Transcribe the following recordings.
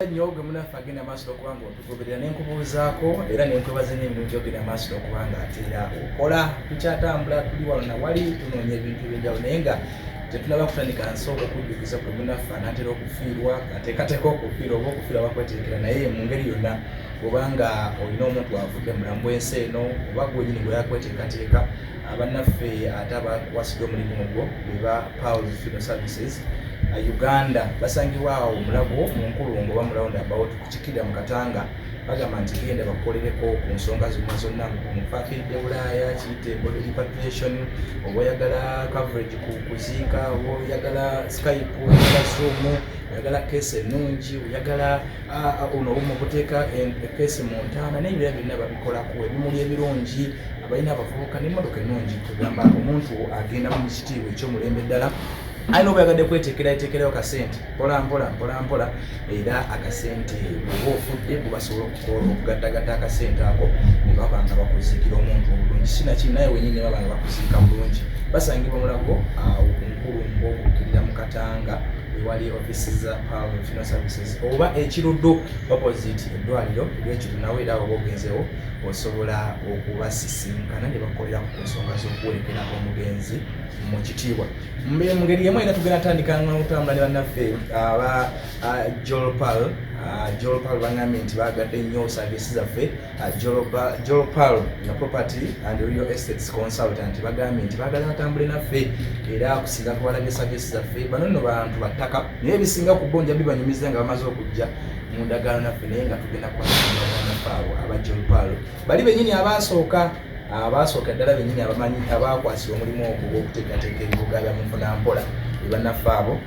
Nyoge munafa agenda maaso okubanga otugoberera n'enkubuuzaako era n'enkwebaza n'emirimu gyogenda maaso okubanga atera okola tukyatambula tuli wano na wali tunoonya ebintu eby'enjawulo naye nga tetulaba kutandika nsooka okujjukiza kwe munafa anaatera okufiirwa ateekateeka okufiirwa oba okufiirwa bakweterekera naye mu ngeri yonna obanga olina omuntu avudde mulamu bw'ensi eno oba gwenyini gwe yakweteekateeka abannaffe ate abakwasiddwa omulimu ogwo beba Pulse Funeral Services Uganda basangibwa awo Mulago mu nkulungo oba mu roundabout ku Kikira mu Katanga bagamba nti genda bakolereko ku nsonga zonna mufakiridde Bulaaya kiyite body repatriation oba oyagala coverage ku kuziika oba oyagala Skype oyagala Zoom oyagala keesi ennungi oyagala ono omukuteeka keesi mu ntaana n'ebirala byonna babikolako ebimuli ebirungi abalina abavubuka n'emmotoka ennungi tugamba omuntu agenda mu kitiibwa eky'omulembe ddala ayina oba yagadde kweteekerayo kasente mpola era akasente oba ofudde bubasobola okugattagatta akasente ako ne baba nga bakuziikira omuntu obulungi sinakiri naye wenyini baba nga bakuziika bulungi basangibwa Mulago awo ku nkulungo okukkirira mu Katanga ewali offices za Pulse Funeral Services oba ekiruddo opposite eddwaliro ery'ekiruddo nawe era oba ogenzeewo osobola okubasisinkana ne bakolera ku nsonga z'okuwerekera omugenzi mu kitiibwa mu ngeri emu era tugenda tandika n'okutambula ne bannaffe aba Jolpal bangambye nti bagadde nnyo services zaffe Jolpal na property and real estates consultant bagambye nti bagala batambule naffe era okusinga kubalabye services zaffe bano nno bantu battaka naye ebisinga ku bonja bibanyumiza nga bamaze okujja mu ndagaano naffe naye nga tugenda kubanaffe abo aba Jolpal bali bennyini abasooka ddala bennyini abamanyi abakwasira omulimu ogwo gw'okuteekateeka ebibuga bya munfunampola bannaffe abo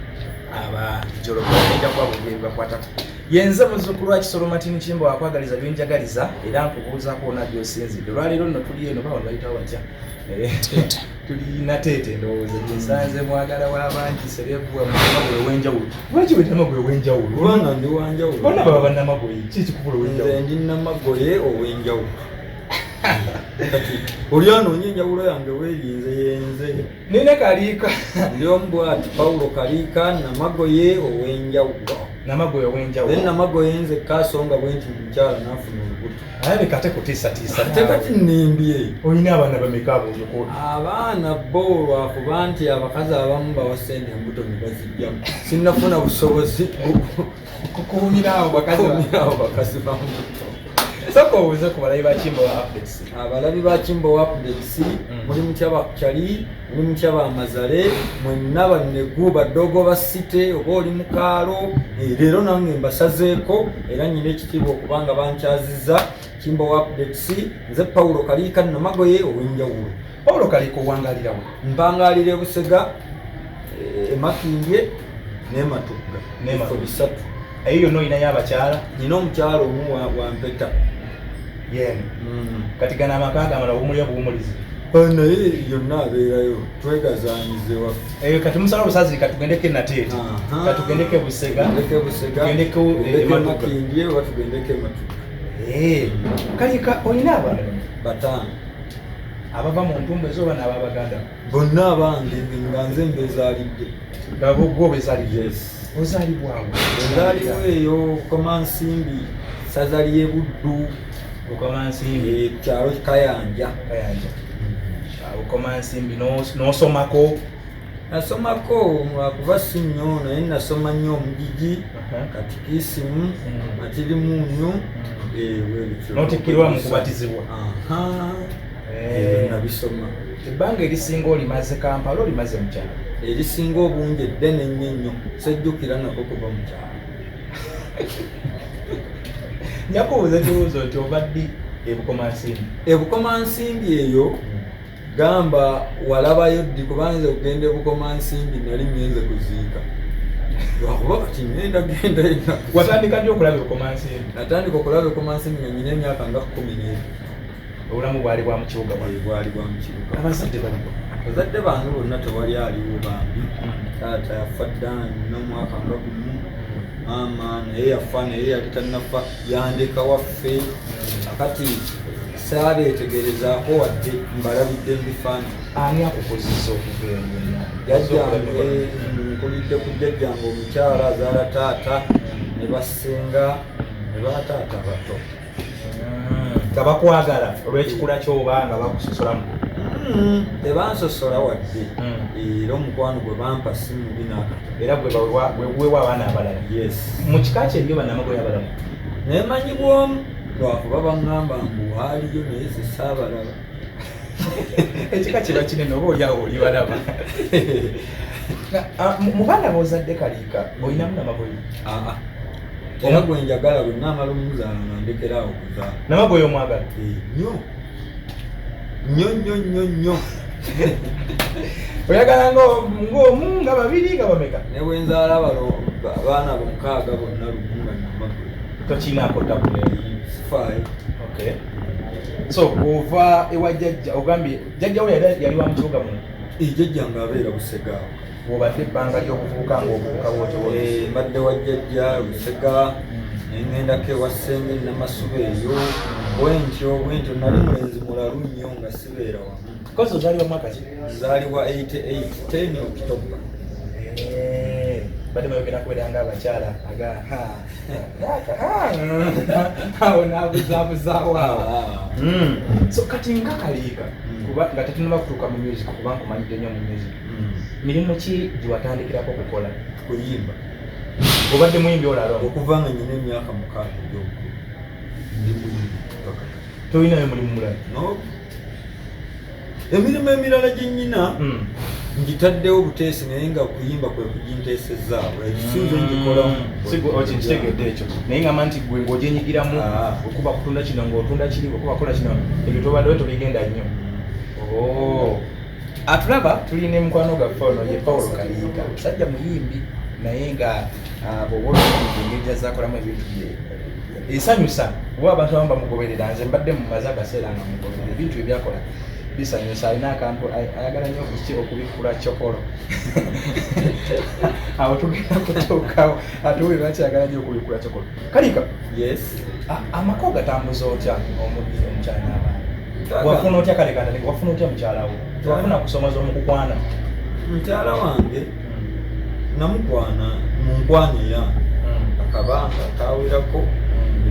aba Jolpal ejja kuba buli ebibakwatako yenze muzzukulu wa Kisolo Martin Kimbo wakwagaliza byenjagaliza era nkubuuzaako ona gy'osinzidde olwaleero nno tuli eno bawano bayitawo batya tulina Teete ndowooza gyesanze mwagala w'abangi serebuwa munamagoye ow'enjawulo lwaki weta namagoye ow'enjawulo kubanga ndi wanjawulo bonna baba bannamagoye ki kikubula ow'enjawulo nze ndi namagoye ow'enjawulo kati oli anoonya enjawulo yange weerinze yenze nina Kaliika ndi omu bwati Paulo Kaliika namagoye ow'enjawulo namagoye ow'enjawulo then namagoye nze kaasonga bwe nti mukyala n'afuna olubuto ayabe kate kutiisatiisa ate kati nnimbye olina abaana bameka ab'omukulu abaana bo lwakuba nti abakazi abamu bawa ssente embuto ne bazijjamu sinnafuna busobozi kukuumirawo bakazi bambuto soko owuze ku balabi ba Kimbo wa Updates abalabi ba Kimbo wa Updates muli mutyaba Kyali muli mutyaba Amazale mwenna bannegu baddogo ba Site oba oli mukaalo leero nange mbasazeeko era nyina ekitiibwa okubanga bankyazizza Kimbo wa Updates nze Paulo Kaliika namagoye ow'enjawulo Paulo Kaliika owangalirawo mpangalira Busega Makindye n'Ematugga n'ebifo bisatu eyo yonna olinayo abakyala nina omukyala omu wa Mpeta yeno kati gana amaka gamala obumulya buwumulizi naye yonna abeerayo twegazaanyize waffe kati musala obusazi katugendeko Nateete katugendeko Busega tugendeko Makindye oba tugendeko Ematugga Kaliika olina abaana bataano abava mu ntumba ez'oba n'ababaganda bonna abange nga nze mbezaalidde gwo bezaalidde yes ozaalibwawo ozaalibwa eyo Komansimbi saza ly'e Buddu Komansimbi kyalo Kayanja Komansimbi n'osomako nasomako lwakuba si nnyo naye nasoma nnyo omugigi katikisimu matirimunyu n'otikkirwa mu kubatizibwa nabisoma ebbanga erisinga olimaze Kampala olimaze mu kyalo erisinga obungi eddene nnyo sejjukira nako kuba mu kyalo njakubuuza ekibuuzo nti obadde ebukomansimbi eyo gamba walabayo ddi kubanze kugenda ebukomansimbi nali ngenze kuziika lwakuba kati ngenda genda yenna watandika ddi okulaba ebukomansimbi natandika okulaba ebukomansimbi nga nyina emyaka nga 12 obulamu bwali bwa mu kibuga bwali bwa mu kibuga abazadde baliko bazadde bange bonna tewali aliwo bambi taata yafa dda n'omwaka nga gumu maama naye yafa naye yali tannafa yandeka waffe akati saabeetegerezaako wadde mbalabidde mu bifaananyi ani akukozesa okubeera jajjange nkulidde ku jjajjange omukyala azaala taata ne bassenga ne bataata bato nga bakwagala olw'ekikula ky'oba nga bakusosolamu. Tebansosola wadde era omukwano gwe bampa si mubi n'akatono era wewewa abaana abalala. Yes. Mu kika kye nnyo bannamagoye abalamu nemanyi bwomu lwakuba baŋŋamba mbu waaliyo naye ze saabalaba. Ekika kiba kinene oba oliawo olibalaba. Mu baana b'ozadde Kaliika olinamu namagoye? Era gwe njagala bwe naamala omuzaala nga ndekeraawo okuzaala. Namagoye omwagala? Nnyo nnyo nnyo nnyo. Oyagala ng'omu nga babiri nga bameka? Ne bwe nzaala abaana 6 bonna lumu nga namagoye. Tokinaako tabule? Sifaayo. Okay. So ova ewa jjajja ogambye jjajja we yali wa mu kibuga muno? Jjajja ng'abeera Busega. Bw'obadde ebbanga ly'okuvubuka ng'obuvubuka bwotyo? Mbadde wa jjajja Busega ne ŋŋendako ewa ssenge Namasube eyo bwentyo nali mulenzi mulalu nnyo nga sibeera wamu. Kozi ozaalibwa mwaka ki? Nzaalibwa 88 10 October. Badde mayogera kubeera abakyala awo naabuzaabuzawo awo. So kati nga Kaliika kuba nga tetunaba kutuuka mu music kuba nkumanyidde nnyo mu music, mirimu ki gye watandikirako okukola? Kuyimba. Obadde muyimbi olala? Okuva nga nyina emyaka 6 egy'obukulu ndi muyimbi. Toyinayo mulimu mulala? No. Emirimu emirala gye nnyina ngitaddewo buteesi naye nga kuyimba kwe kuginteesezaawo ekisinzo ngikolamu. Kitegedde ekyo naye ngamba nti gwe ng'ogyenyigiramu okuba kutunda kino ng'otunda kiri okuba kola kino ebyo tobaddewe tobigenda nnyo. Atulaba tulina mukwano gaffe ono ye Paulo Kaliika, musajja muyimbi naye nga bw'oba engeri gy'azakolamu ebintu bye esanyusa. Oba abantu abamu bamugoberera, nze mbadde mumaze akaseera nga mugoberera ebintu ebyakola bisanyusa. Alina akantu ayagala nnyo okubikula kyokolo. Awo tugenda kutuukawo atuwulira lwaki ayagala nnyo okubikula kyokolo. Kaliika, yes, amaka gatambuza otya omukyala n'abaana? Wafuna otya Kaliika? Wafuna otya mukyala wo? Wafuna kusoma z'omukukwana? Mukyala wange namukwana mu nkwana yange akabanga kawirako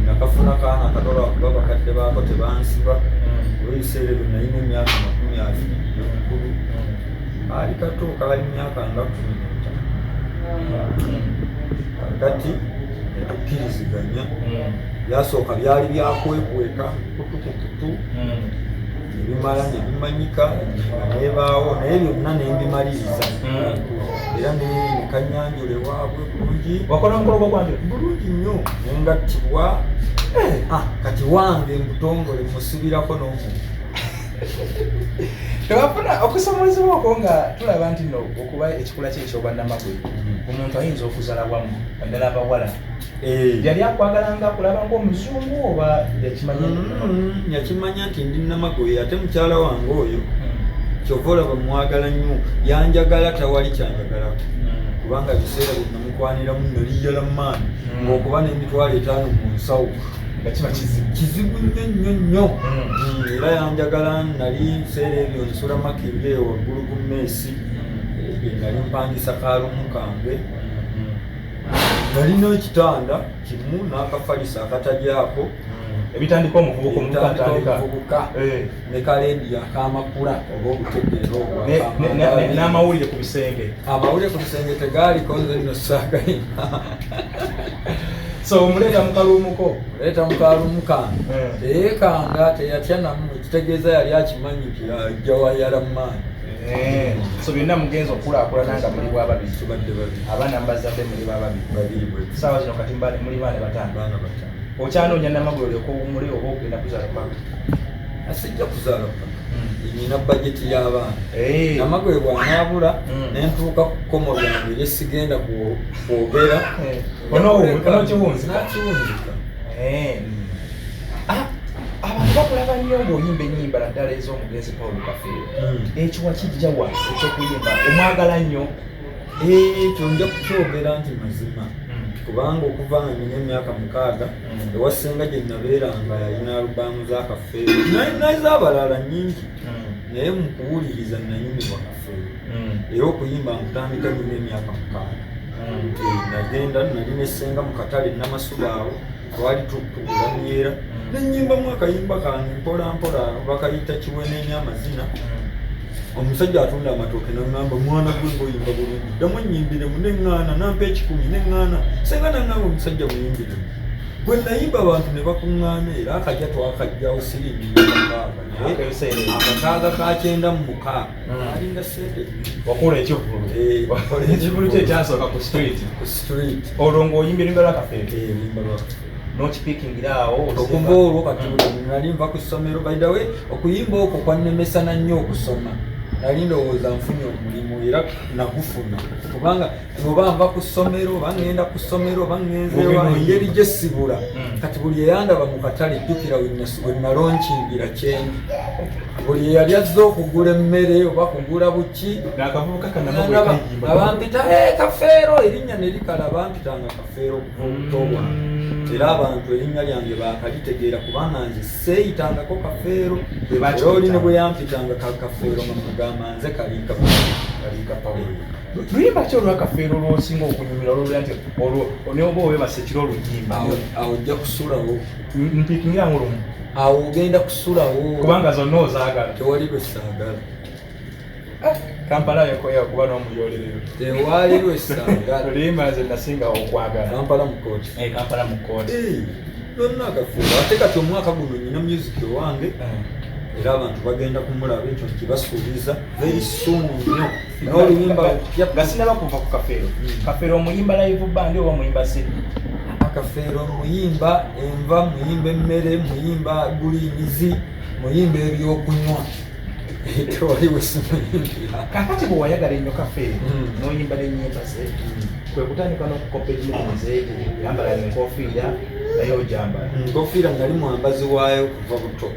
nakafuna kaana akatola kuba bakadde baako tebansiba olw'ebiseera ebyo nalina emyaka 20 y'obukulu ali kato kaali myaka nga 15 kati netukkiriziganya byasooka byali byakwekweka kutukukutu nebimala nebimanyika nebaawo naye byonna nembimaliriza era nekanyanjula ewaabwe bulungi. Wakola mukolo gwange bulungi nnyo nengattibwa kati wange mbutongole musibirako n'omuntu. Tewafuna okusomozebwa okwo nga tulaba nti no okuba ekikula ky'ekyoba namagoye omuntu ayinza okuzaala wamu naddala abawala. Yali akwagalanga akulaba ng'omuzungu oba yakimanya nti ndi namagoye ate mukyala wange oyo kyova olaba mwagala nnyo yanjagala tawali kyanjagalako kubanga biseera bye namukwaniramu naliyala maani ng'okuba n'emitwalo 5 mu nsawo nga kiba kizibu nnyo era yanjagala. Nali biseera ebyo nsula Makindye waggulu ku Messi nali mpangisa kaalumu kange nalina ekitanda kimu n'akafalisa akatajyako ebitandika omuvubuka ne kalendi akamakula oba obutegeero n'amawulire ku bisenge. Amawulire ku bisenge tegaaliko nze nno saagalina. So omuleeta mukalumuko? Leeta mukalumumu kange teyeekanga teyatya namu ekitegeeza yali akimanyi nti ajja wayala maani. So byonna mugenzi okukulaakulana nga muli bwababiri? Tubadde babiri. Abaana mbazadde muli babiri bwe saawa zino kati muli baana 5. Okyanoonya namagoye olyoka owummule oba ogenda kuzaala paka? Asijja kuzaala paka. Nina bajeti y'abaana. Namagoye bw'anaabula nentuuka ku kkomo lyange eryesigenda kwogera onokiwunzika. Abantu bakulaba nnyo ng'oyimba ennyimba naddala ez'omugenzi Paulo Kafeero. Ekyo wakijjawa ekyokuyimba omwagala nnyo? Ekyo nja kukyogera nti mazima kubanga okuva nga nina emyaka 6 ewa ssenga gye nabeeranga yalina alubaamu za Kafeero n'ez'abalala nnyingi naye mu kuwuliriza nanyumirwa Kafeero era okuyimba nkutandika nina emyaka 6. nagenda nali nesenga mu katale Namasuba awo twali tugula myera nenyimbamu akayimba kange mpola mpola bakayita Kiwenenya amazina. Omusajja atunda amatooke n'angamba mwana gwe ng'oyimba bulungi ddamu nnyimbiremu n'eŋŋaana nampa 10 n'eŋŋaana senga n'angamba omusajja muyimbiremu. Bwe nayimba abantu ne bakuŋŋaana era akajja twakajjawo siringi akataaga ka 96 alinga sente wakola ekivulu kye kyasooka ku street olwo ng'oyimbira lwa kafeete n'okipiikingira awo okuva olwo kati nali nva ku ssomero by the way okuyimba okwo kwannemesana nnyo okusoma nali ndowooza nfunye omulimu era nagufuna kubanga oba nva ku ssomero oba ngenda ku ssomero oba ngenzeewa engeri gye sibula kati buli eyandaba mu katale jjukira we nalonkingira kyendi buli eyali azze okugula emmere oba kugula buki abampita Kafeero erinnya ne likala bampitanga Kafeero okuva obuto bwange era abantu erinnya lyange bakalitegeera kubanga nze seeyitangako Kafeero era oli ne bwe yampitanga Kafeero nga nze kalika luyimba ki olwa Kafeero lw'osinga okunyumira olwolya nti olwo webase kiro oluyimba awo ojja kusulawo mpiikingiramu olumu awo ogenda kusulawo kubanga zonna ozaagala tewali lwe saagala Kampala yakoya kuba n'omuyoolerero tewali lwe saagala oluyimba nze nasinga okwagala Kampala mu kooti Kampala mu kooti lwonna Kafeero ate kati omwaka guno nyina music owange era abantu bagenda kumulaba ekyo nkibasuubiza very soon nnyo n'oluyimba nga sinaba kuva ku Kafeero Kafeero omuyimba live band oba muyimba siri Kafeero muyimba enva muyimba emmere muyimba guliinizi muyimba ebyokunywa tewali wesimuyimbira kakati bwe wayagala ennyo Kafeero n'oyimba n'ennyimba ze kwe kutandika n'okukopa ebyuma ze yambala enkofiira naye ojambala enkofiira nali mwambazi waayo kuva buto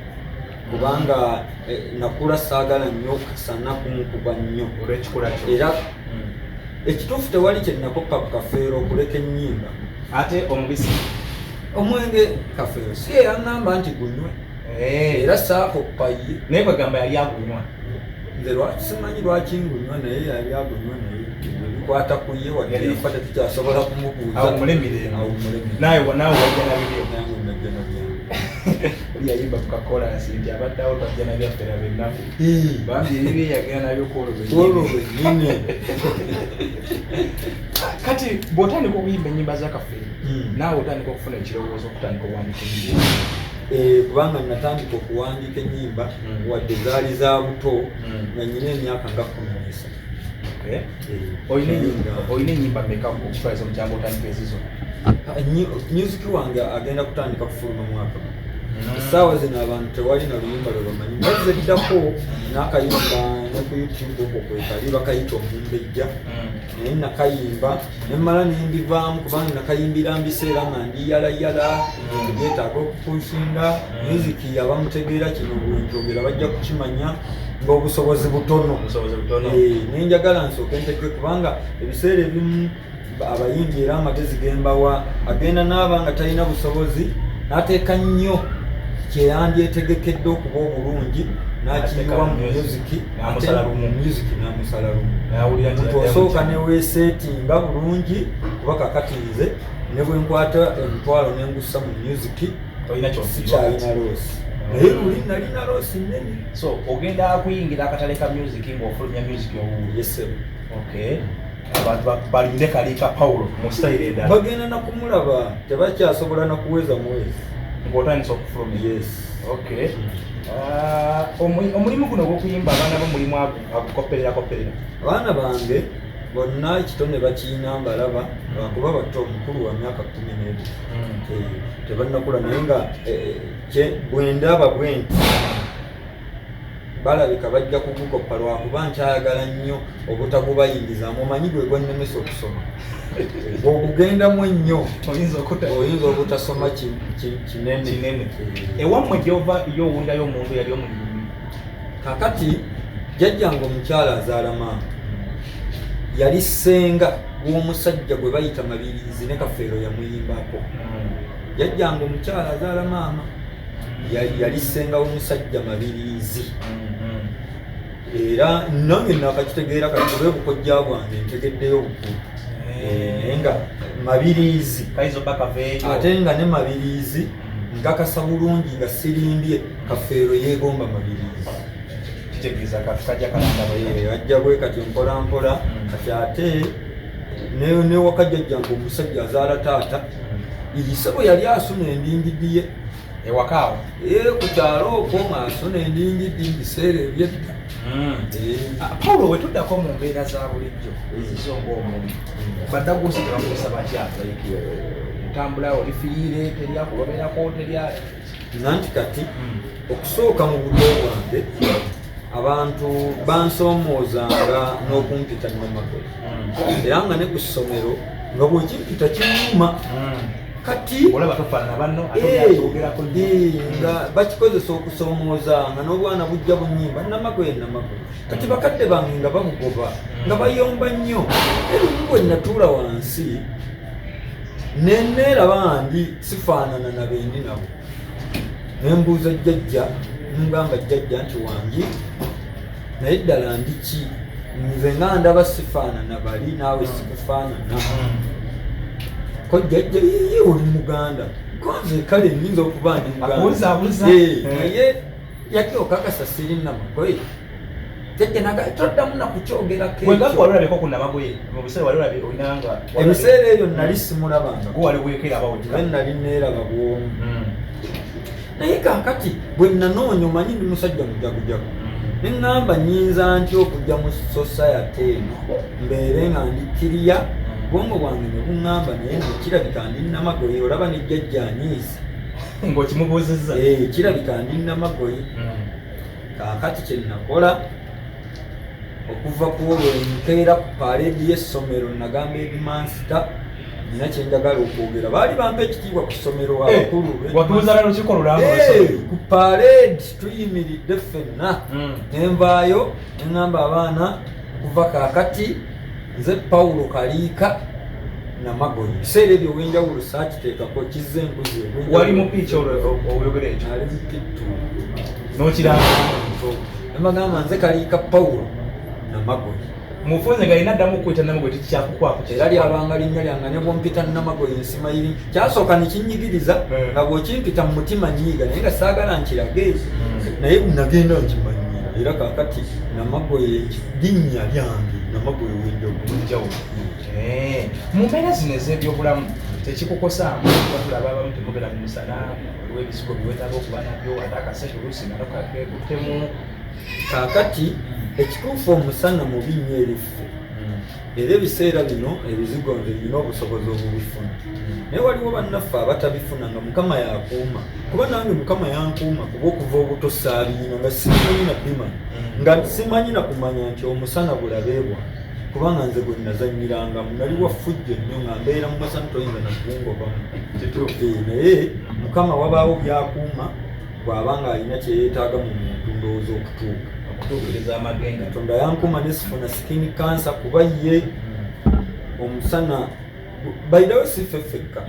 kubanga nakula saagala nnyo kasana kunkuba nnyo olw'ekikula kyo era ekituufu tewali kye nakoppa ku Kafeero okuleka ennyimba ate omubisi omwenge Kafeero si yaŋŋamba nti gunywe era saakoppa ye naye kwegamba yali agunywa nze simanyi lwaki ngunywa naye yali agunywa naye bikwata ku ye wadde yafa tetukyasobola kumubuuza nawe wajja nabibyo nange najja nabyange yayimba ku kakolansi nti abaddawo bajja nabyafera bennaku bambi ebibye yagera nabyo kwolwo lwennyini kati bw'otandika okuyimba ennyimba za Kafeero naawe otandika okufuna ekirowoozo okutandika okuwandika ennyimba kubanga natandika okuwandiika ennyimba wadde zaali za buto nga nyina emyaka nga 13 olina ennyimba mmeka okutwaliza omukyanga otandika ezizo music wange agenda kutandika kufuluma mwaka essaawa zino abantu tewali na luyimba lwe bamanyi mazze ddako n'akayimba ne ku YouTube okwo kwekali bakayita omumbejja naye nakayimba nemmala nembivaamu kubanga nakayimbira mbiseera nga ndiyalayala geetaaga okupushinga music abamutegeera kino bwenjogera bajja kukimanya ng'obusobozi butono nenjagala nsooke nteke kubanga ebiseera ebimu abayimbi era amagezi gembawa agenda n'aba nga talina busobozi n'ateeka nnyo kyeyandyetegekedde okuba obulungi n'akiyiwa mu musiki n'amusala lumu osooka neweeseetinga bulungi kuba kakati nze ne bwe nkwata emitwalo nengussa mu musiki sikyalina loosi naye luli nalina loosi nnene so ogenda kuyingira akatale ka music ng'ofulumya music owuuli yesebo abantu balinde kalika Paulo mu style endala bagenda nakumulaba tebakyasobola nakuweza mwezi ng'otandisa okufulumya yes okay omulimu guno gw'okuyimba abaana bomulimu agukopperera abaana bange bonna ekitone bakiina mbalaba lwakuba bato omukulu wa myaka 12 tebannakula naye nga bwendaba bwenti balabika bajja kugukoppa lwakuba nkyayagala nnyo obutagubayingizaamu omanyi gwe gwannemesa okusoma bw'ogugendamu ennyo oyinza obutasoma kinene ewammwe gyova yoowundayo omuntu yali omulimi kakati jjajjange omukyala azaala maama yali ssenga w'omusajja gwe bayita Mabirizi ne Kafeero yamuyimbako jjajjange omukyala azaala maama yali ssenga w'omusajja Mabirizi era nange nakakitegeera kati olw'ebukojja bwange ntegeddeyo obukulu nga mabirizi kaizo baka veyo ate nga ne mabirizi ngakasa bulungi nga sirimbye kafeero yeegomba mabirizi kitegeeza kajja kalanda bwe ajja bwe kati mpola mpola kati ate ne wakajjajjange omusajja azaala taata isebo yali asuna endingidi ye ewakaawo ku kyalo okwo ng'asuna endingidi biseera ebyedda. Paulo wetuddako mu mbeera za bulijjo ezizo ng'omuntu baddagusi tebakuusa bakyapa ntambula olifiire teryakuloberako terya nanti kati okusooka mu budde bwange abantu bansoomoozanga n'okumpita namagoye era nga ne ku ssomero nga bwekimpita kinyuma kati olaba tofaanana banno atogeraku nga bakikozesa okusoomoozanga n'obwana bujja bunyimba namagoye kati bakadde bange nga babugoba nga bayomba nnyo ebimu bwe natuula wansi neneeraba ndi sifaanana na bendi nabo nembuuza jjajja ngamba jjajja nti wangi naye ddala ndiki nze nga ndaba sifaanana bali naawe sikufaanana ko jjajja ye oli muganda konze kale nnyinza okuba ndi muganda naye yaki okakasa siri namagoye toddamu nakukyogerako waliolabeko ku namagoye mubiseera waliolabye olinanga ebiseera ebyo nali simulabanga waliweekerabawe nali neeraba bwomu naye kakati bwe nanoonya omanyi ndi musajja mujagujagu neŋŋamba nnyinza nti okujja mu society eno mbeere nga ndikiriya bwongo bwange ne buŋŋamba naye nekirabika ndi namagoye olaba nejjajja anyiisa ng'okimubuuzizza kirabika ndi namagoye kakati kye nakola okuva ku olwo nkeera ku paaleedi y'essomero nagamba ebimansita nina kyenjagala okwogera baali bampa ekitiibwa ku ssomero abakulu watuuza lukiiko lulamu ku paaleedi tuyimiridde ffenna nenvaayo neŋŋamba abaana okuva kaakati nze Paulo Kaliika namagoye biseera ebyo obwenjawulo saakiteekako kizza embuzi wali mu piiki oyogera ekyo ali mu pittu n'okiranga nemagamba nze Kaliika Paulo namagoye mufunze nga alina addamu okwita namagoye tekikyakukwako era lyabanga linnya lyange ne bwompita namagoye nsimayiri kyasooka nekinyigiriza nga bw'okimpita mu mutima nyiiga naye nga saagala nkirage naye nagenda nkimanyira era kaakati namagoye linnya lyange namagoye w'enjawulo. Mu mbeera zino ez'ebyobulamu tekikukosaamu batulaba abamu temugera mu musana waliwo ebizigo biwetaaga okuba nabyo ate akasente oluusi nako kakekuttemu kaakati ekituufu omusana mubi nnyo eriffe era ebiseera bino ebizigo nze birina obusobozi obubifuna naye waliwo bannaffe abatabifuna nga mukama yakuuma kuba nange mukama yankuuma kuba okuva obuto saabiina nga simanyi na bimanya nga simanyi na kumanya nti omusana bulabeebwa kubanga nze gwe nazanyirangamu nali wafujjo nnyo nga mbeera mu masana toyinza nakungobamu naye mukama wabaawo byakuuma bw'abanga alina kyeyeetaaga mu muntu ndowooza okutuukiriza amagenga katonda yankuuma nesifuna skin cancer kuba ye omusana bayidawo siffe ffekka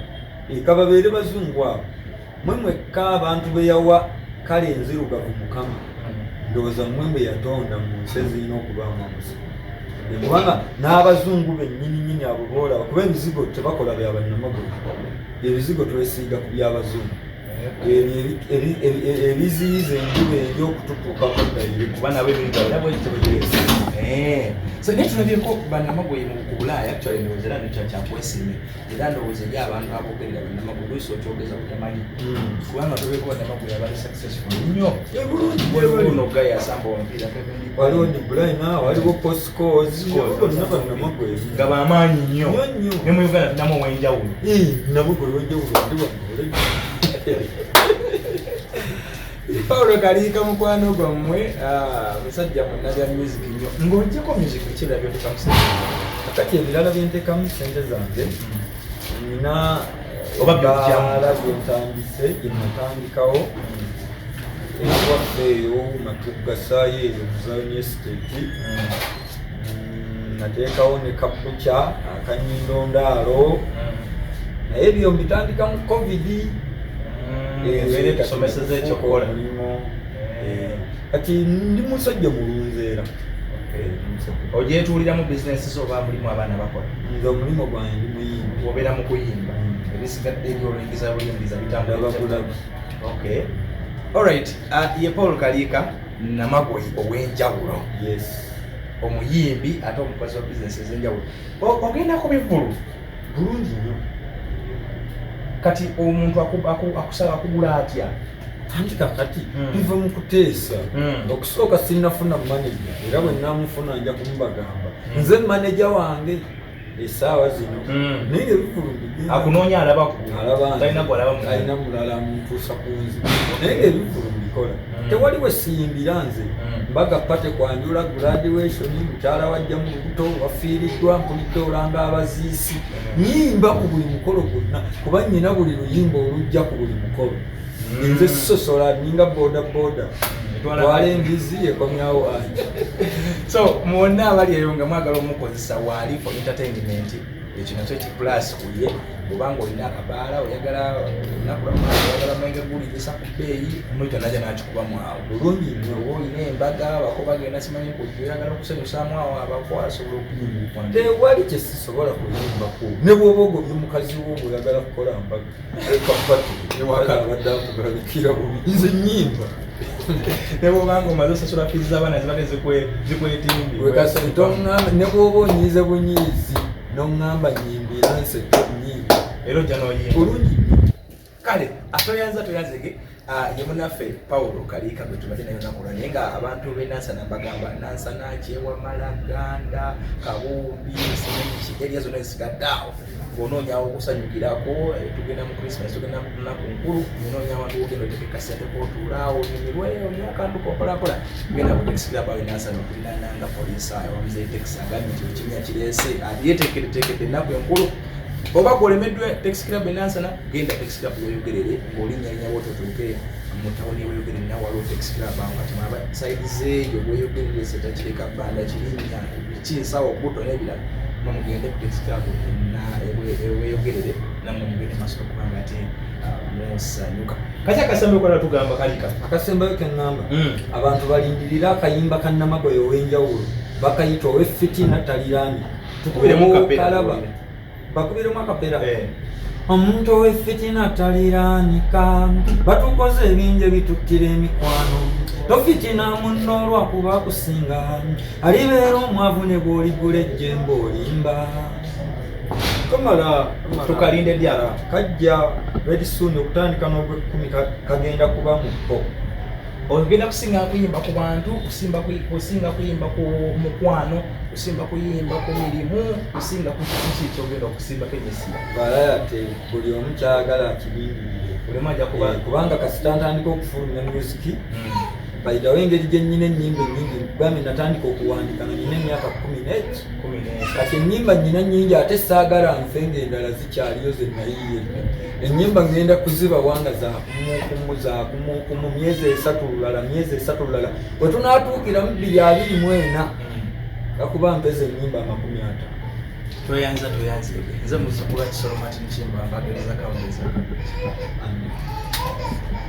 eka babeere bazungu abo mwe mwekka abantu beyawa kale enzirugavu mukama ndowooza mmwe mbe yatonda mu nsi ezirina okubaamu omusana kubanga n'abazungu bennyininyini abo boolaba kuba ebizigo tebakola byabannamagoye ebizigo twesiiga ku byabazungu ebiziyiza enjuba ery'okututuukako ddayire kuba nabo so naye tulabyeko bannamagoye ku Bulaaya actually ndowooza era nekyo kyakwesiime era ndowooza eri abantu aboogerera bannamagoye oluusi okyogeza butamanyi kubanga tubeeko bannamagoye abali successful nnyo buno Guy asamba omupiira waliwo Dibrayina waliwo Poscos bonna bannamagoye nga bamaanyi nnyo ne mu Uganda tunamu ow'enjawulo namagoye w'enjawulo ndi wagole Paulo Kaliika mukwano gwammwe musajja munnabya music nnyo ng'ogyeko music ekirala byotekamu sente kakati ebirala byenteekamu sente zange nina oba ebbala byentandise gyenatandikawo ewaffe eyo matuggasaayo eyo muzayoni estate nateekawo ne kapuca akanyindondaalo naye ebyo mbitandika mu covid tusomeseza ekyokukola kati ndi musajja mulunzeera ogyetuulira mu bizinesi zo oba mulimu abaana bakola? Nze omulimu gwange ndi muyimbi. Obeera mu kuyimba ebisigadde ebyoluyingiza buyingiza bitambula. Okay. Alright, ye Paul Kaliika namagoye owenjawulo. Yes. Omuyimbi ate omukozi wa bizinesi ez'enjawulo. Ogenda ku bivulu bulungi nnyo. Kati omuntu akusaba kugula atya? Anti kakati biva mu kuteesa. Okusooka sinnafuna manager era bwe nnaamufuna nja kumubagamba nze manager wange essaawa zino naye ebivulu mbigenda akunoonya alaba talina mulala amuntuusa ku nzi naye ebivulu mbikola. Tewali we siyimbira nze mbaga pate kwanjula graduation mukyala wajja mu lubuto wafiiriddwa mpulidde olanga abaziisi nyimba ku buli mukolo gwonna kuba nnyina buli luyimba olujja ku buli mukolo. Nze sisosola ninga boda twala engizi ekomyawo anje. So mwonna abali eyo nga mwagala omukozesa waali for entertainment ekyo nakyo kiplus kuye kubanga olina akabaala oyagala oyagala mwenge gulizisa ku bbeeyi omuntu naja nakikubamu awo bulungi nnyo. Oba olina embaga bako bagenda simanyi kujja oyagala okusanyusaamu awo abako asobola okuyimba. Tewali kye sisobola kuyimbako ne bw'oba ogobye mukazi wo oyagala kukola mbaga ekapati abadde akugalabikira bubi nze nnyimba. Ne bw'obanga omaze osasula fiizi z'abaana zibadde zikwetimbi ne bw'oba onyiize bunyiizi n'oŋŋamba nyimbira nseko nnyimba era ojja n'oyimba bulungi. Kale toyanzege ye munaffe Paulo Kaliika gwe tubadde nayo nakola naye nga abantu b'enansana mbagamba nansana kyewa malaganda kabumbi simenki eriya zonna ezisigadde awo ng'onoonyawo okusanyukirako tugenda mu Christmas tugenda mu lunaku nkulu onoonya awantu wogenda otekeka ssente kootuulaawo onyumirwe olina akantu kokolakola genda ku taxi club awo enansana okulinananga poliisi ayo wamuzeeyi taxi agambye nti ekimya kireese yeteekeddetteekedde ennaku enkulu. Oba gwolemeddwe taxi club enansana genda taxi club weyogerere ng'olinnyannya wototuuke mu tawuni weyogerere nawe waliwo taxi club awo kati mwaba saidi zeeyo weyogerere setakireka bbanda kirinnya kinsawo buto n'ebirala nomugende ku taxi club weyogerere namwe mugende maaso okubanga ate musanyuka. Kati akasembe okola tugamba Kaliika? Akasembeyo ke ŋŋamba abantu balindirira akayimba ka namagoye ow'enjawulo bakayita ow'effitina taliraani tukubiremu kapera bakubiremu akapera omuntu ow'effitina taliraanika batukoze ebingi ebitukkira emikwano tofitina munno olwakuba akusinga alibeera omwavu ne bw'oligula ejjembe olimba. Kamala tukalinde ddala kajja very soon okutandika n'ogw'ekkumi kagenda kuba mu po. Ogenda kusinga kuyimba ku bantu, kusinga kuyimba ku mukwano, kusinga kuyimba ku mirimu, kusinga ku kiki kyogenda okusimba kenyesi. Balate buli omu kyagala akirindirire. Buli majja kubanga kasita ntandika okufulumya music. By the way engeri gye nnyina ennyimba ennyingi bambi natandika okuwandika nga nnyina emyaka 10 kati ennyimba nnyina nnyingi ate saagala nfe ng'endala zikyaliyo ze nayiye. Ennyimba ngenda kuziba wanga zakumukumu myezi 3 lulala bwe tunaatuukira mu 2024 gakuba mpeza ennyimba 50. Toyanza nze muzukulu wa Kisolomati Nchimba mbagereza kawuleza.